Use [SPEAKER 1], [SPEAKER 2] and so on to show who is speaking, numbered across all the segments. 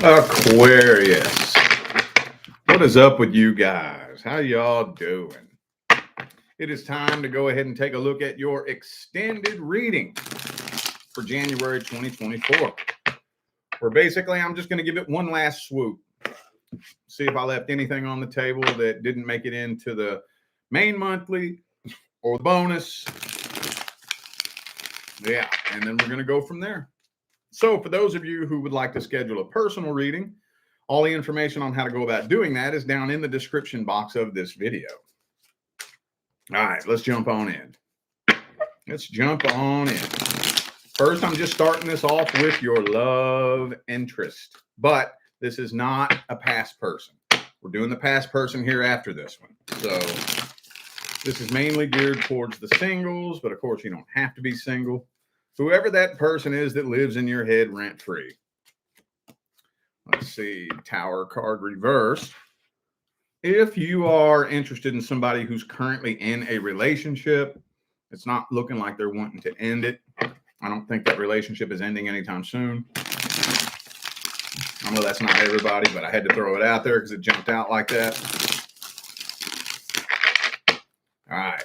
[SPEAKER 1] Aquarius. What is up with you guys? How y'all doing? It is time to go ahead and take a look at your extended reading for January 2024. Where basically I'm just going to give it one last swoop. See if I left anything on the table that didn't make it into the main monthly or the bonus. Yeah, and then we're going to go from there. So for those of you who would like to schedule a personal reading, all the information on how to go about doing that is down in the description box of this video. All right, let's jump on in. First, I'm just starting this off with your love interest, but this is not a past person. We're doing the past person here after this one. So this is mainly geared towards the singles, but of course you don't have to be single. Whoever that person is that lives in your head rent-free. Let's see, Tower card reversed. If you are interested in somebody who's currently in a relationship, it's not looking like they're wanting to end it. I don't think that relationship is ending anytime soon. I know that's not everybody, but I had to throw it out there because it jumped out like that. All right.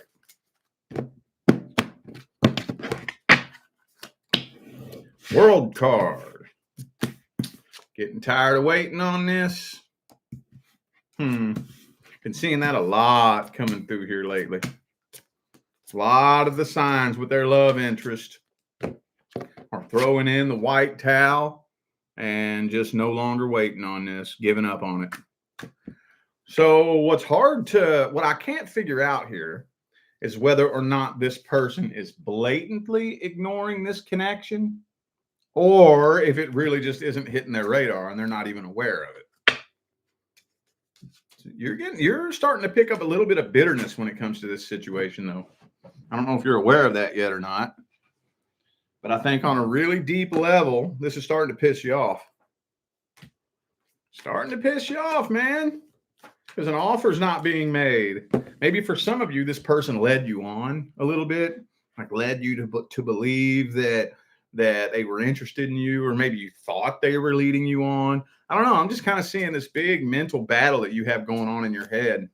[SPEAKER 1] World card. Getting tired of waiting on this. Been seeing that a lot coming through here lately. A lot of the signs with their love interest are throwing in the white towel and just no longer waiting on this, giving up on it. So what I can't figure out here is whether or not this person is blatantly ignoring this connection, or if it really just isn't hitting their radar and they're not even aware of it. So you're starting to pick up a little bit of bitterness when it comes to this situation, though. I don't know if you're aware of that yet or not, but I think on a really deep level, this is starting to piss you off. Starting to piss you off, man, because an offer's not being made. Maybe for some of you, this person led you on a little bit, like led you to believe that they were interested in you, or maybe you thought they were leading you on. I don't know. I'm just kind of seeing this big mental battle that you have going on in your head,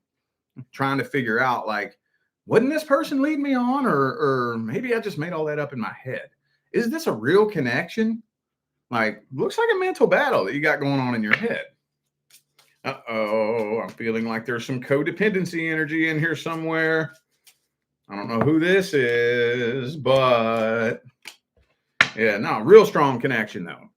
[SPEAKER 1] trying to figure out, like, wouldn't this person lead me on? Or maybe I just made all that up in my head. Is this a real connection? Like, looks like a mental battle that you got going on in your head. Uh-oh, I'm feeling like there's some codependency energy in here somewhere. I don't know who this is, but yeah, no, real strong connection, though.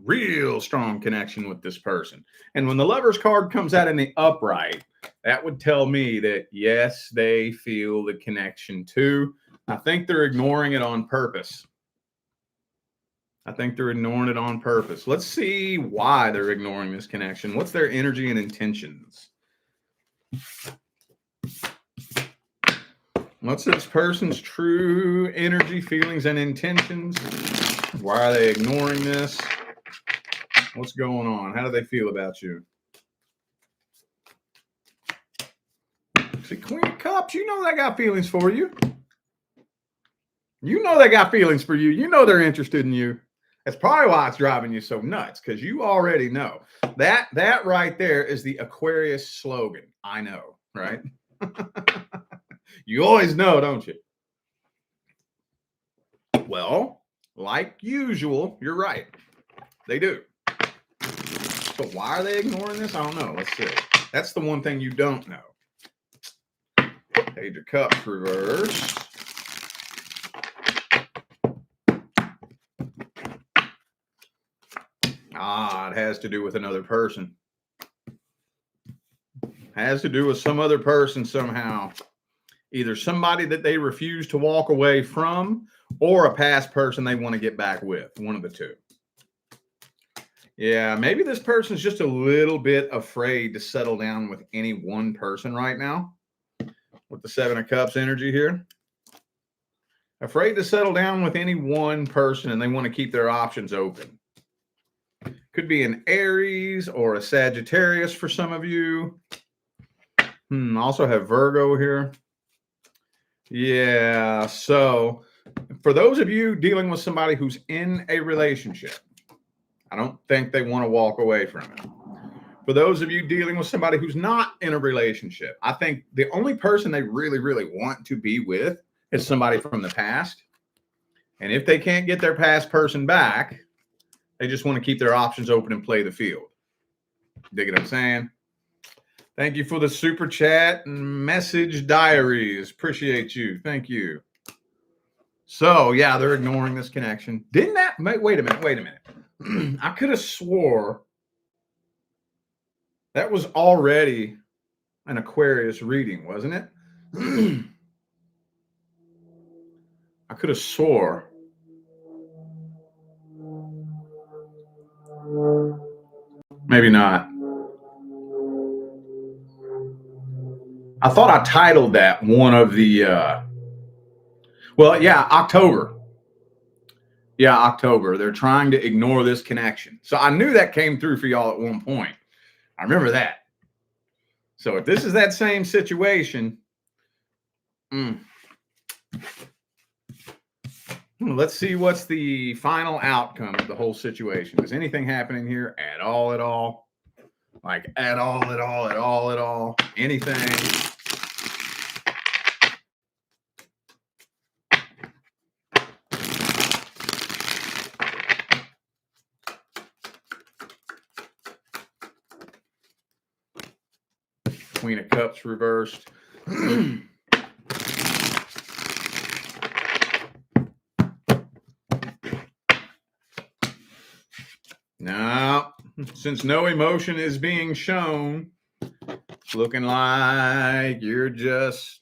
[SPEAKER 1] Real strong connection with this person. And when the Lover's card comes out in the upright, that would tell me that, yes, they feel the connection too. I think they're ignoring it on purpose. Let's see why they're ignoring this connection. What's their energy and intentions? What's this person's true energy, feelings, and intentions? Why are they ignoring this? What's going on? How do they feel about you? See, Queen of Cups, you know they got feelings for you. You know they got feelings for you. You know they're interested in you. That's probably why it's driving you so nuts, because you already know. That right there is the Aquarius slogan. I know, right? You always know, don't you? Well, like usual, you're right. They do. So why are they ignoring this? I don't know. Let's see. That's the one thing you don't know. Page of Cups reverse. It has to do with another person. Has to do with some other person somehow. Either somebody that they refuse to walk away from, or a past person they want to get back with. One of the two. Yeah, maybe this person's just a little bit afraid to settle down with any one person right now. With the Seven of Cups energy here. Afraid to settle down with any one person, and they want to keep their options open. Could be an Aries or a Sagittarius for some of you. Also have Virgo here. Yeah, so for those of you dealing with somebody who's in a relationship, I don't think they want to walk away from it. For those of you dealing with somebody who's not in a relationship, I think the only person they really, really want to be with is somebody from the past. And if they can't get their past person back, they just want to keep their options open and play the field. Dig what I'm saying? Thank you for the super chat and message diaries. Appreciate you. Thank you. So, yeah, they're ignoring this connection. Didn't that? Wait a minute. I could have swore that was already an Aquarius reading, wasn't it? I could have swore. Maybe not. I thought I titled that one of the, October. Yeah, October. They're trying to ignore this connection. So I knew that came through for y'all at one point. I remember that. So if this is that same situation, let's see what's the final outcome of the whole situation. Is anything happening here at all? Like at all? Anything? Queen of Cups reversed. Now, since no emotion is being shown, it's looking like you're just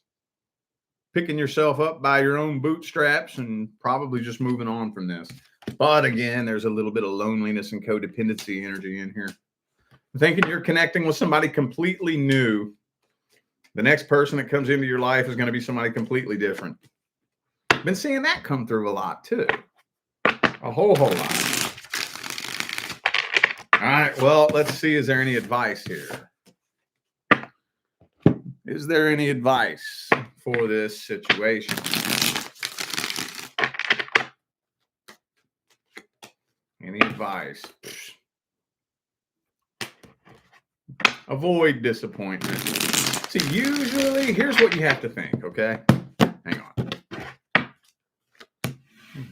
[SPEAKER 1] picking yourself up by your own bootstraps and probably just moving on from this. But again, there's a little bit of loneliness and codependency energy in here. Thinking you're connecting with somebody completely new. The next person that comes into your life is going to be somebody completely different. Been seeing that come through a lot too. A whole lot. All right, well, let's see. Is there any advice here? Is there any advice for this situation? Any advice? Avoid disappointment. See, usually, here's what you have to think, okay? Hang on.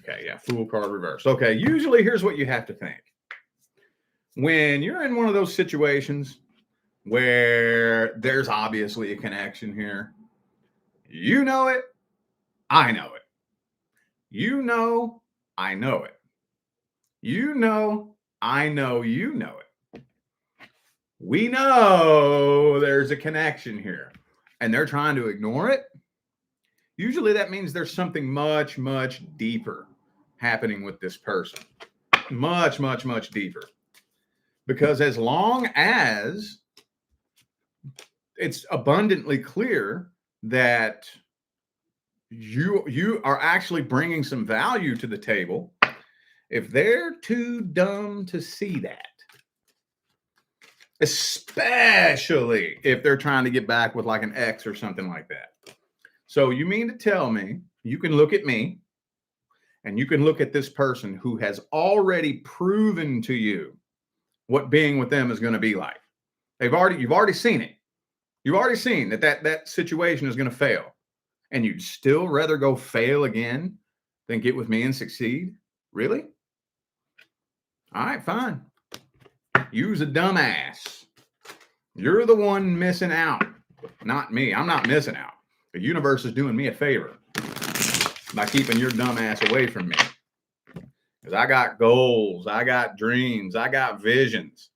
[SPEAKER 1] Okay, yeah, Fool card reversed. Okay, usually, here's what you have to think. When you're in one of those situations where there's obviously a connection here, you know it, I know it. You know, I know it. You know, I know you know it. We know there's a connection here and they're trying to ignore it. Usually that means there's something much, much deeper happening with this person. Much, much, much deeper. Because as long as it's abundantly clear that you are actually bringing some value to the table, if they're too dumb to see that, especially if they're trying to get back with like an ex or something like that. So you mean to tell me you can look at me and you can look at this person who has already proven to you what being with them is going to be like. You've already seen it. You've already seen that situation is going to fail. And you'd still rather go fail again than get with me and succeed? Really? All right, fine. You's a dumbass. You're the one missing out, not me. I'm not missing out. The universe is doing me a favor by keeping your dumbass away from me. Because I got goals, I got dreams, I got visions.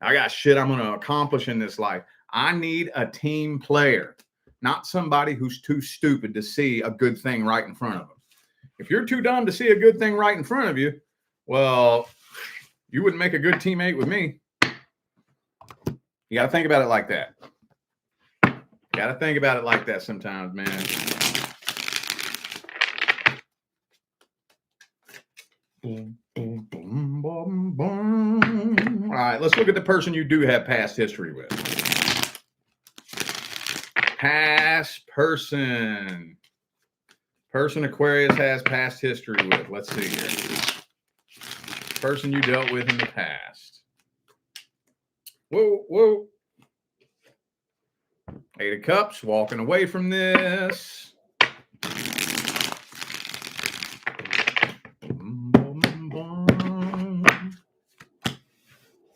[SPEAKER 1] I got shit I'm going to accomplish in this life. I need a team player, not somebody who's too stupid to see a good thing right in front of them. If you're too dumb to see a good thing right in front of you, well, you wouldn't make a good teammate with me. You got to think about it like that. Got to think about it like that sometimes, man. Boom, boom, boom, boom, boom. All right, let's look at the person you do have past history with. Past person. Person Aquarius has past history with. Let's see here. Person you dealt with in the past. Whoa, whoa. Eight of Cups, walking away from this.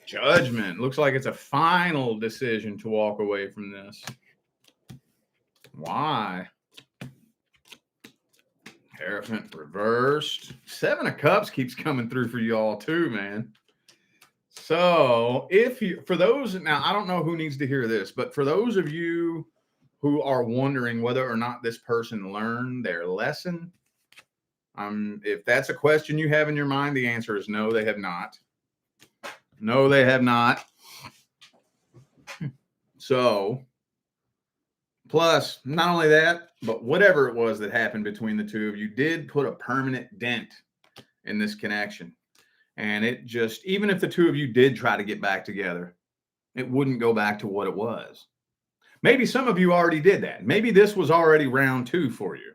[SPEAKER 1] Judgment. Looks like it's a final decision to walk away from this. Why? Hierophant reversed. Seven of Cups keeps coming through for y'all too, man. So if you, for those, now I don't know who needs to hear this, but for those of you who are wondering whether or not this person learned their lesson, if that's a question you have in your mind, the answer is no, they have not. No, they have not. So, plus, not only that, but whatever it was that happened between the two of you did put a permanent dent in this connection. And it just, even if the two of you did try to get back together, it wouldn't go back to what it was. Maybe some of you already did that. Maybe this was already round two for you.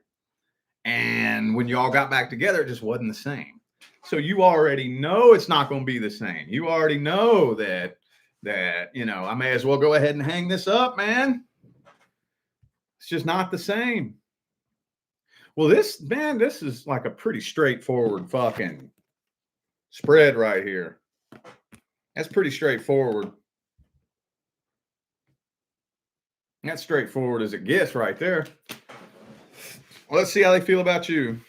[SPEAKER 1] And when you all got back together, it just wasn't the same. So you already know it's not going to be the same. You already know that, you know, I may as well go ahead and hang this up, man. It's just not the same. Well, this is like a pretty straightforward fucking spread right here. That's pretty straightforward. That's straightforward as it gets right there. Well, let's see how they feel about you.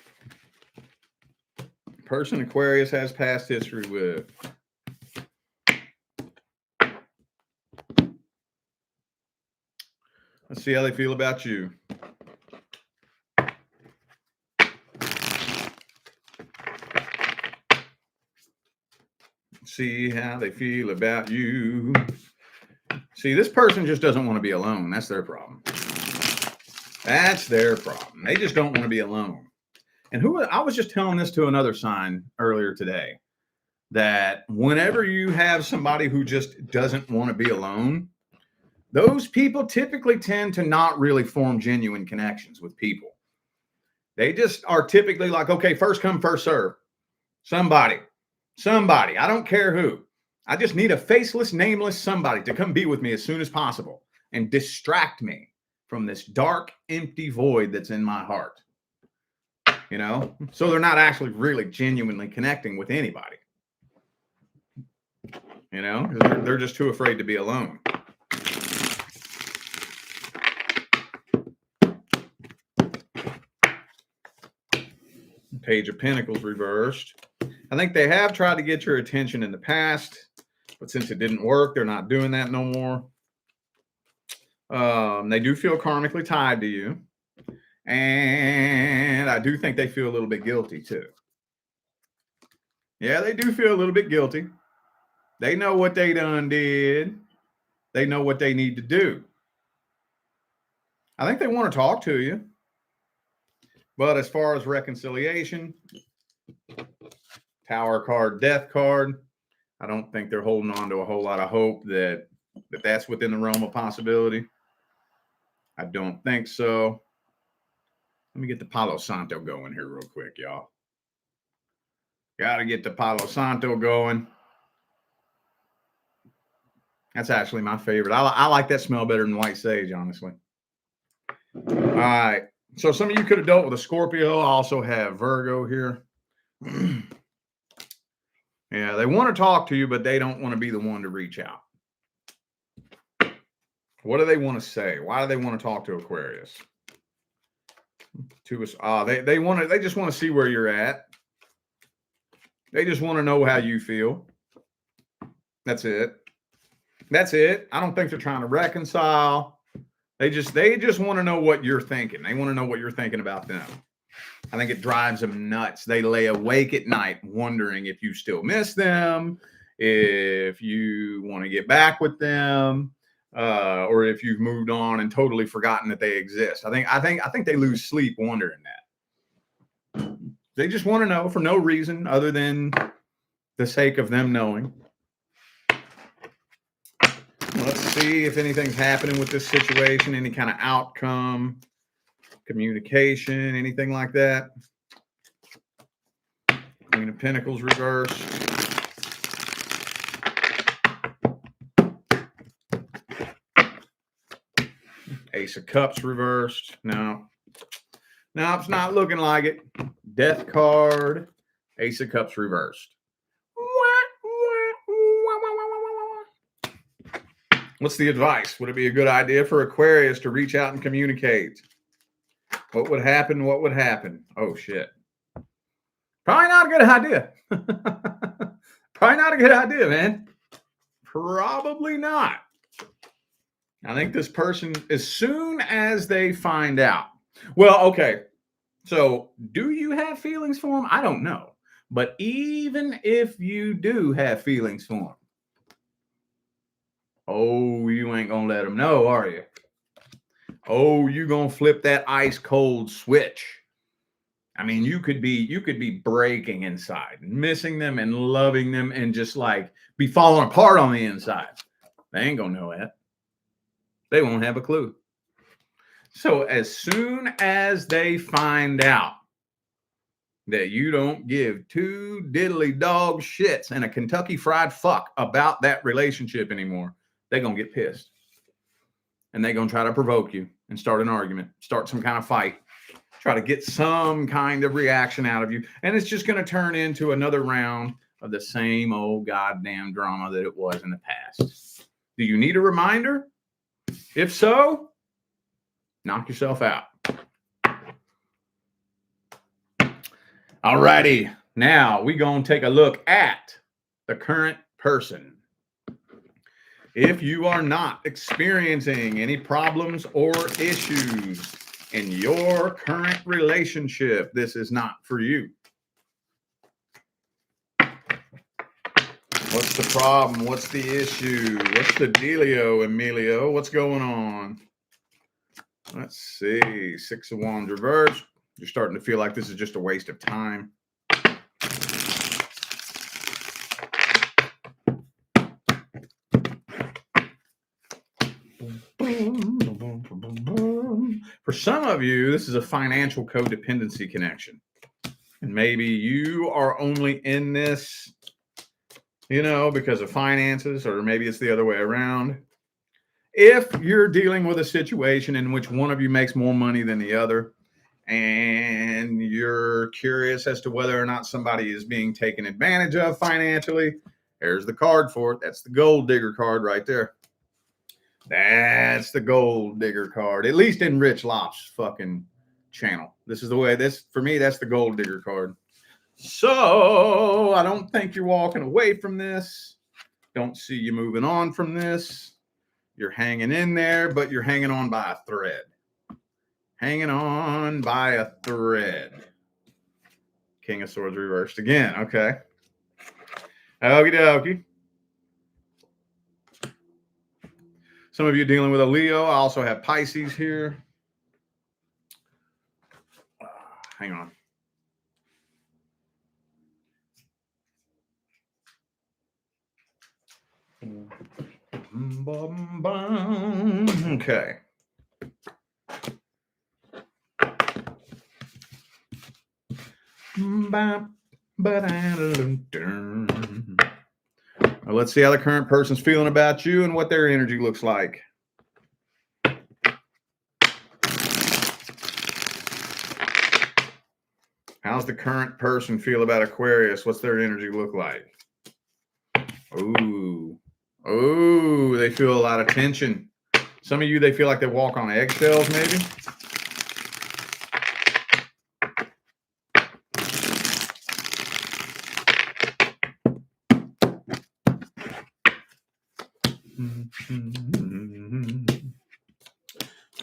[SPEAKER 1] Person Aquarius has past history with. Let's see how they feel about you. See how they feel about you. See, this person just doesn't want to be alone. That's their problem. That's their problem. They just don't want to be alone. And I was just telling this to another sign earlier today, that whenever you have somebody who just doesn't want to be alone, those people typically tend to not really form genuine connections with people. They just are typically like, okay, first come, first serve. Somebody, I don't care who. I just need a faceless, nameless somebody to come be with me as soon as possible and distract me from this dark, empty void that's in my heart. You know, so they're not actually really genuinely connecting with anybody. You know, they're just too afraid to be alone. Page of Pentacles reversed. I think they have tried to get your attention in the past, but since it didn't work, they're not doing that no more. They do feel karmically tied to you. And I do think they feel a little bit guilty too. Yeah, they do feel a little bit guilty. They know what they done did. They know what they need to do. I think they want to talk to you. But as far as reconciliation, Tower card, Death card, I don't think they're holding on to a whole lot of hope that that's within the realm of possibility. I don't think so. Let me get the Palo Santo going here real quick, y'all. Got to get the Palo Santo going. That's actually my favorite. I like that smell better than white sage, honestly. All right. So some of you could have dealt with a Scorpio. I also have Virgo here. Yeah, they want to talk to you, but they don't want to be the one to reach out. What do they want to say? Why do they want to talk to Aquarius? They just want to see where you're at. They just want to know how you feel. That's it. That's it. I don't think they're trying to reconcile. They just want to know what you're thinking. They want to know what you're thinking about them. I think it drives them nuts. They lay awake at night wondering if you still miss them, if you want to get back with them, or if you've moved on and totally forgotten that they exist. I think they lose sleep wondering that. They just want to know for no reason other than the sake of them knowing. Let's see if anything's happening with this situation, any kind of outcome, communication, anything like that. Queen of Pentacles reversed. Ace of Cups reversed. No, it's not looking like it. Death card, Ace of Cups reversed. What's the advice? Would it be a good idea for Aquarius to reach out and communicate? What would happen? What would happen? Oh, shit. Probably not a good idea. Probably not a good idea, man. Probably not. I think this person, as soon as they find out. Well, okay. So, do you have feelings for them? I don't know. But even if you do have feelings for them, oh, you ain't going to let them know, are you? Oh, you going to flip that ice cold switch. I mean, you could be breaking inside, missing them and loving them and just like be falling apart on the inside. They ain't going to know that. They won't have a clue. So as soon as they find out that you don't give two diddly dog shits and a Kentucky fried fuck about that relationship anymore, they're going to get pissed. And they're going to try to provoke you and start an argument, start some kind of fight, try to get some kind of reaction out of you. And it's just going to turn into another round of the same old goddamn drama that it was in the past. Do you need a reminder? If so, knock yourself out. All righty. Now we're going to take a look at the current person. If you are not experiencing any problems or issues in your current relationship, this is not for you. What's the problem? What's the issue? What's the dealio, Emilio? What's going on? Let's see. 6 of Wands reversed. You're starting to feel like this is just a waste of time. For some of you, this is a financial codependency connection. And maybe you are only in this, because of finances, or maybe it's the other way around. If you're dealing with a situation in which one of you makes more money than the other, and you're curious as to whether or not somebody is being taken advantage of financially, there's the card for it. That's the gold digger card right there. That's the gold digger card, at least in Rich Lop's fucking channel. This is the way, for me, that's the gold digger card. So I don't think you're walking away from this. Don't see you moving on from this. You're hanging in there, but you're hanging on by a thread. Hanging on by a thread. King of Swords reversed again. Okay. Okie dokie. Some of you dealing with a Leo. I also have Pisces here. Hang on. Okay. Well, let's see how the current person's feeling about you and what their energy looks like. How's the current person feel about Aquarius? What's their energy look like? Oh, they feel a lot of tension. Some of you, they feel like they walk on eggshells, maybe.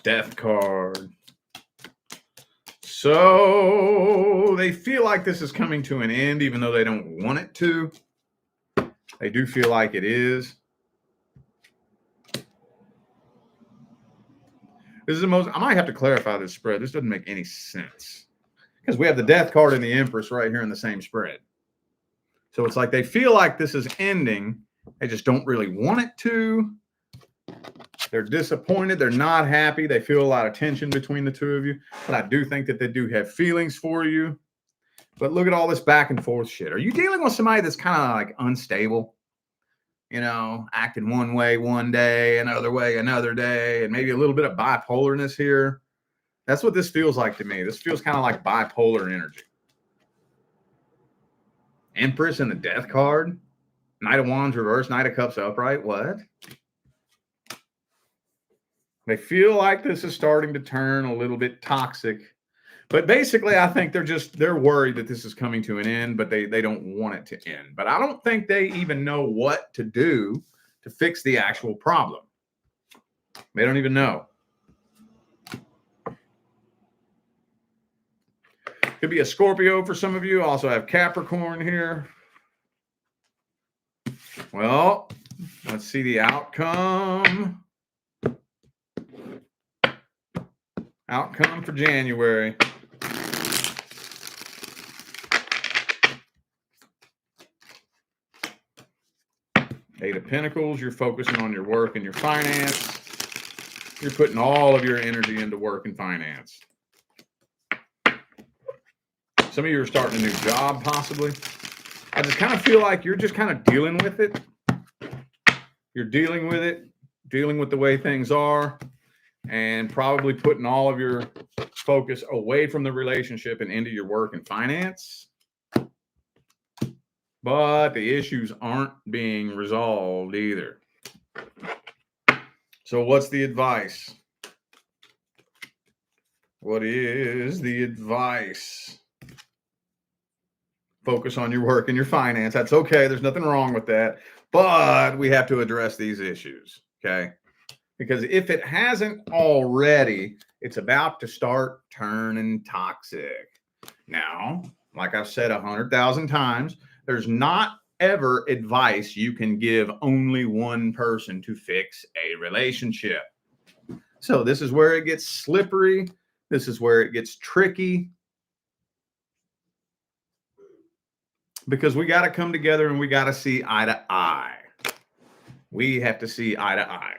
[SPEAKER 1] Death card. So they feel like this is coming to an end, even though they don't want it to. They do feel like it is. This is the most, I might have to clarify this spread. This doesn't make any sense. Because we have the Death card and the Empress right here in the same spread. So it's like they feel like this is ending. They just don't really want it to. They're disappointed. They're not happy. They feel a lot of tension between the two of you. But I do think that they do have feelings for you. But look at all this back and forth shit. Are you dealing with somebody that's kind of like unstable? you know, acting one way one day, another way another day, and maybe a little bit of bipolarness here. That's what this feels like to me. This feels kind of like bipolar energy. Empress and the Death card. Knight of Wands reversed, Knight of Cups upright. What? They feel like this is starting to turn a little bit toxic. But basically, I think they're worried that this is coming to an end, but they don't want it to end. But I don't think they even know what to do to fix the actual problem. They don't even know. Could be a Scorpio for some of you. Also have Capricorn here. Well, let's see the outcome. Outcome for January. Eight of Pentacles, you're focusing on your work and your finance. You're putting all of your energy into work and finance. Some of you are starting a new job, possibly. I just kind of feel like you're just kind of dealing with it. You're dealing with it, dealing with the way things are, and probably putting all of your focus away from the relationship and into your work and finance. But the issues aren't being resolved either. So what's the advice? What is the advice? Focus on your work and your finance. That's okay. There's nothing wrong with that. But we have to address these issues, okay? Because if it hasn't already, it's about to start turning toxic. Now, like I've said 100,000 times, there's not ever advice you can give only one person to fix a relationship. So this is where it gets slippery. This is where it gets tricky. Because we got to come together and we got to see eye to eye. We have to see eye to eye.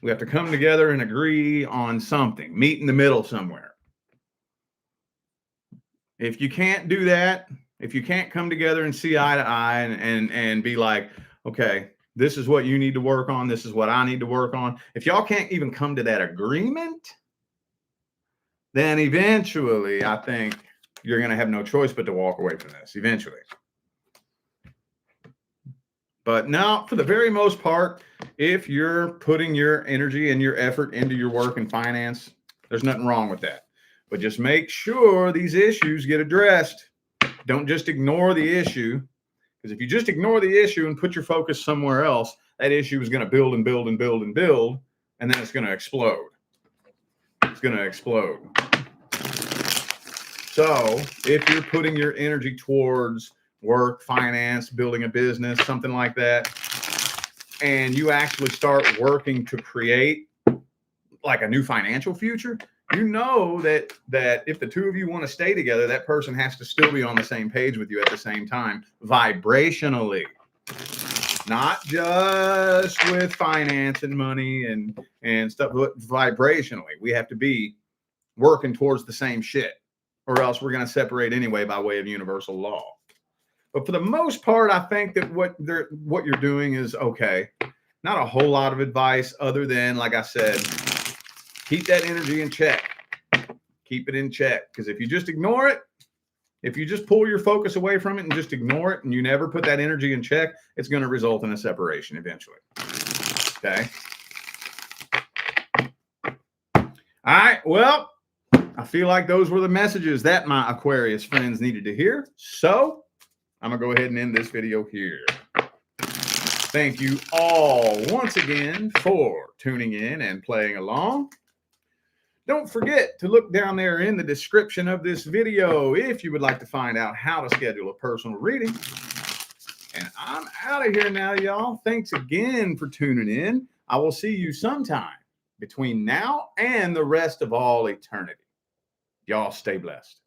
[SPEAKER 1] We have to come together and agree on something, meet in the middle somewhere. If you can't do that, if you can't come together and see eye to eye and be like, okay, this is what you need to work on, this is what I need to work on. If y'all can't even come to that agreement, then eventually I think you're going to have no choice but to walk away from this eventually. But now, for the very most part, if you're putting your energy and your effort into your work and finance, there's nothing wrong with that. But just make sure these issues get addressed. Don't just ignore the issue. Because if you just ignore the issue and put your focus somewhere else, that issue is going to build and build and build and build, and then it's going to explode. It's going to explode. So if you're putting your energy towards work, finance, building a business, something like that, and you actually start working to create like a new financial future, you know that if the two of you want to stay together, that person has to still be on the same page with you at the same time, vibrationally, not just with finance and money and stuff, but vibrationally. We have to be working towards the same shit, or else we're going to separate anyway by way of universal law. But for the most part, I think that what you're doing is okay. Not a whole lot of advice other than, like I said, keep that energy in check. Keep it in check. Because if you just ignore it, if you just pull your focus away from it and just ignore it, and you never put that energy in check, it's going to result in a separation eventually. Okay? All right. Well, I feel like those were the messages that my Aquarius friends needed to hear. So I'm going to go ahead and end this video here. Thank you all once again for tuning in and playing along. Don't forget to look down there in the description of this video if you would like to find out how to schedule a personal reading. And I'm out of here now, y'all. Thanks again for tuning in. I will see you sometime between now and the rest of all eternity. Y'all stay blessed.